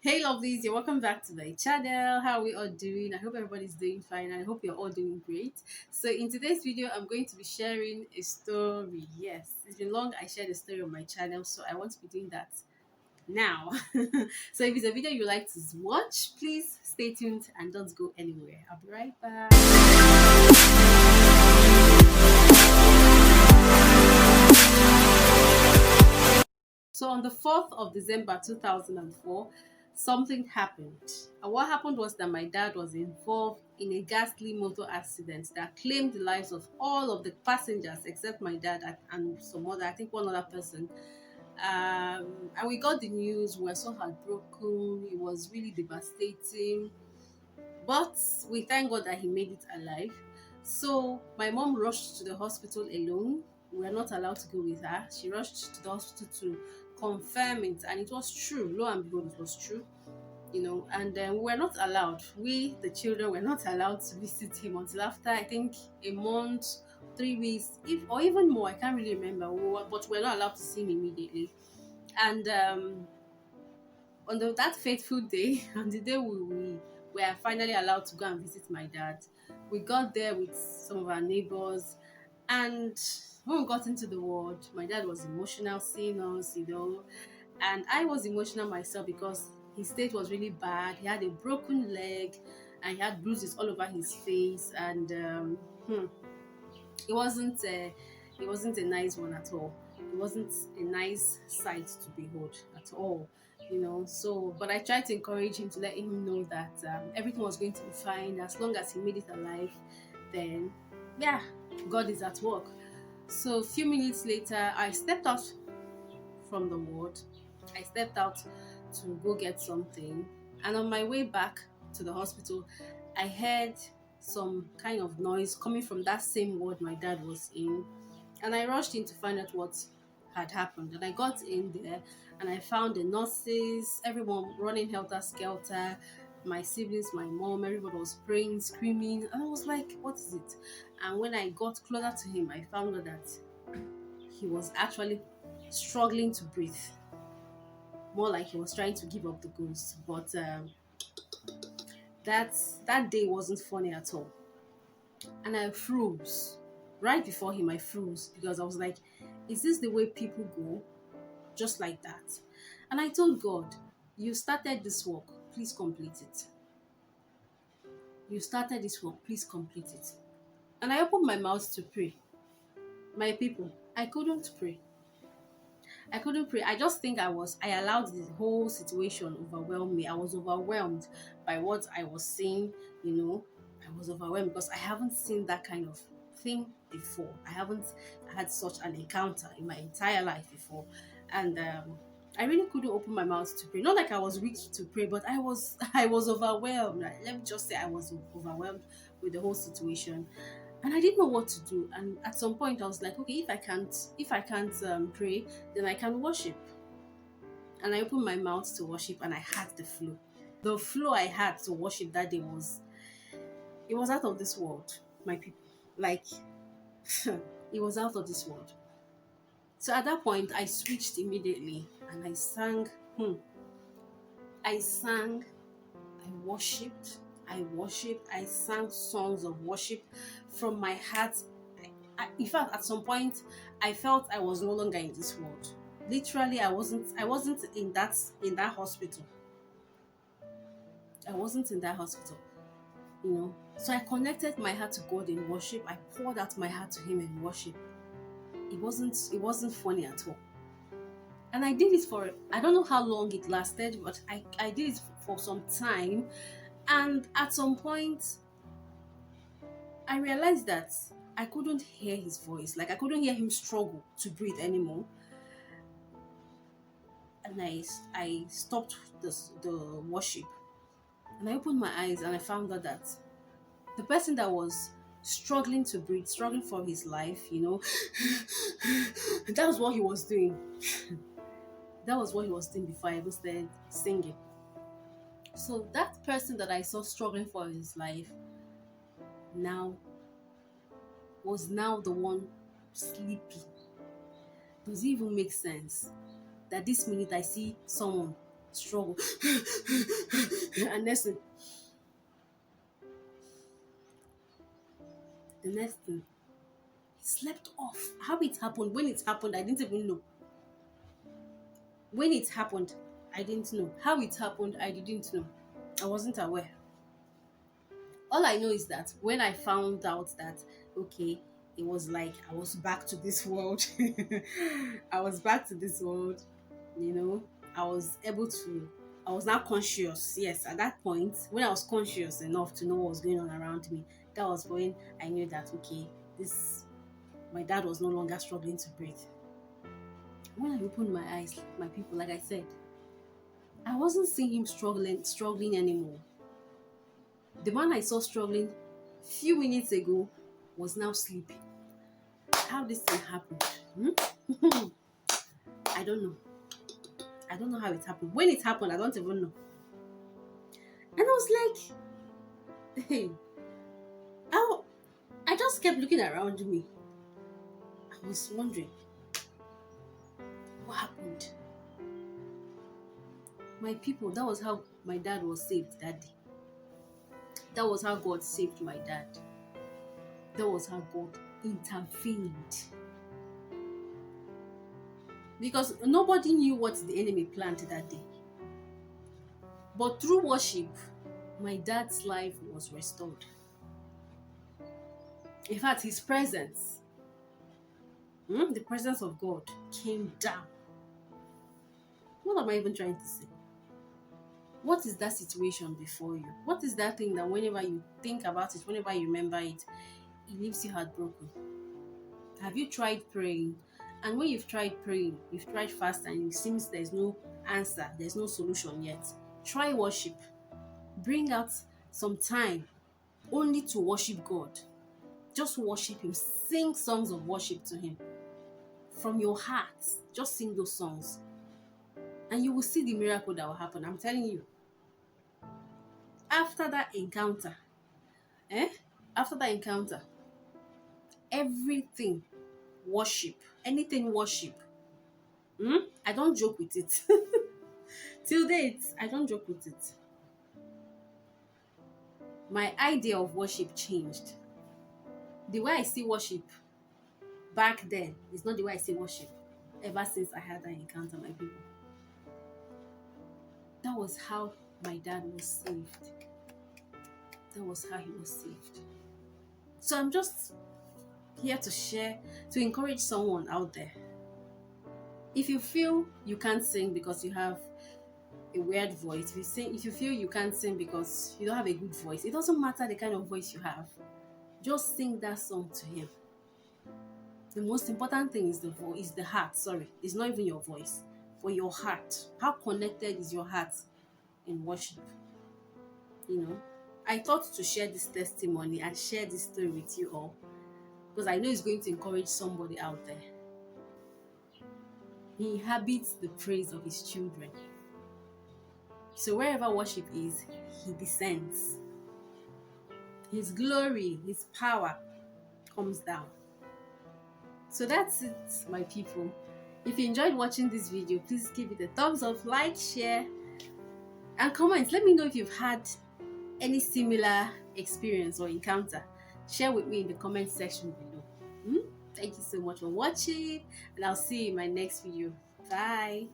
Hey lovelies, you're welcome back to my channel. How are we all doing? I hope everybody's doing fine. I hope you're all doing great. So in today's video, I'm going to be sharing a story. Yes, it's been long I shared a story on my channel, so I want to be doing that now. So if it's a video you like to watch, please stay tuned and don't go anywhere. I'll be right back. So on the 4th of December 2004, something happened. And what happened was that my dad was involved in a ghastly motor accident that claimed the lives of all of the passengers except my dad and some other, I think one other person. And we got the news, we were so heartbroken, it was really devastating. But we thank God that he made it alive. So my mom rushed to the hospital alone. We were not allowed to go with her. She rushed to the hospital to confirm it, and it was true. Lo and behold, it was true. And we were not allowed. We, the children, were not allowed to visit him until after I think a month, 3 weeks, if or even more. I can't really remember. But we're not allowed to see him immediately. And on that fateful day, on the day we were finally allowed to go and visit my dad, we got there with some of our neighbors. And when we got into the ward, my dad was emotional seeing us. And I was emotional myself because his state was really bad. He had a broken leg and he had bruises all over his face. And it wasn't it wasn't a nice one at all. It wasn't a nice sight to behold at all. So but I tried to encourage him to let him know that everything was going to be fine as long as he made it alive. Then yeah, God is at work. So a few minutes later, I stepped out from the ward. I stepped out to go get something, and on my way back to the hospital, I heard some kind of noise coming from that same ward my dad was in, and I rushed in to find out what had happened. And I got in there, and I found the nurses, everyone running helter skelter. My siblings, my mom, everybody was praying, screaming, and I was like, "What is it?" And when I got closer to him, I found out that he was actually struggling to breathe, more like he was trying to give up the ghost. But that day wasn't funny at all, and I froze right before him. I froze because I was like, "Is this the way people go, just like that?" And I told God, "You started this work, please complete it. You started this work, please complete it." And I opened my mouth to pray. My people, I couldn't pray. I couldn't pray. I just think I allowed the whole situation overwhelm me. I was overwhelmed by what I was seeing, you know. I was overwhelmed because I haven't seen that kind of thing before. I haven't had such an encounter in my entire life before. And I really couldn't open my mouth to pray. Not like I was weak to pray, but I was overwhelmed. Let me just say I was overwhelmed with the whole situation, and I didn't know what to do. And at some point, I was like, okay, if I can't pray, then I can worship. And I opened my mouth to worship, and I had the flow. The flow I had to worship that day was out of this world, my people. Like it was out of this world. So at that point, I switched immediately, and I sang. I sang. I worshipped. I sang songs of worship from my heart. In fact, at some point, I felt I was no longer in this world. Literally, I wasn't in that hospital. I wasn't in that hospital. So I connected my heart to God in worship. I poured out my heart to Him in worship. It wasn't funny at all. And I did it for, I don't know how long it lasted, but I did it for some time. And at some point, I realized that I couldn't hear his voice. Like I couldn't hear him struggle to breathe anymore. And I stopped the worship, and I opened my eyes, and I found out that the person that was struggling to breathe, struggling for his life, that was what he was doing. That was what he was doing before I even started singing. So that person that I saw struggling for his life now was now the one sleepy. Does it even make sense that this minute I see someone struggle. And the next thing, he slept off. How it happened, when it happened, I didn't even know. When it happened, I didn't know. How it happened, I didn't know. I wasn't aware. All I know is that when I found out that, okay, it was like I was back to this world. I was back to this world, you know, I was able to, I was now conscious. Yes, at that point, when I was conscious enough to know what was going on around me, that was when I knew that, okay, this, my dad was no longer struggling to breathe. When I opened my eyes, my people, like I said, I wasn't seeing him struggling anymore. The man I saw struggling few minutes ago was now sleeping. How this thing happened? I don't know. I don't know how it happened. When it happened, I don't even know. And I was like, hey, I just kept looking around me. I was wondering, what happened? My people, that was how my dad was saved that day. That was how God saved my dad. That was how God intervened. Because nobody knew what the enemy planned that day. But through worship, my dad's life was restored. In fact, his presence, the presence of God came down. What am I even trying to say? What is that situation before you? What is that thing that whenever you think about it, whenever you remember it, it leaves you heartbroken? Have you tried praying? And when you've tried praying, you've tried fasting, and it seems there's no answer, there's no solution yet, try worship. Bring out some time only to worship God. Just worship Him. Sing songs of worship to Him. From your heart, just sing those songs. And you will see the miracle that will happen. I'm telling you. After that encounter, everything worship, anything worship. I don't joke with it. Till date, I don't joke with it. My idea of worship changed. The way I see worship back then is not the way I see worship ever since I had that encounter, my people. That was how my dad was saved. That was how he was saved. So I'm just here to share, to encourage someone out there. If you feel you can't sing because you have a weird voice, if you feel you can't sing because you don't have a good voice, it doesn't matter the kind of voice you have. Just sing that song to Him. The most important thing is the heart. Sorry, it's not even your voice, but your heart. How connected is your heart in worship? You know, I thought to share this testimony and share this story with you all because I know it's going to encourage somebody out there. He inhabits the praise of His children. So wherever worship is, He descends. His glory, His power comes down. So that's it, my people. If you enjoyed watching this video, please give it a thumbs up, like, share, and comment. Let me know if you've had any similar experience or encounter. Share with me in the comment section below. Thank you so much for watching, and I'll see you in my next video. Bye.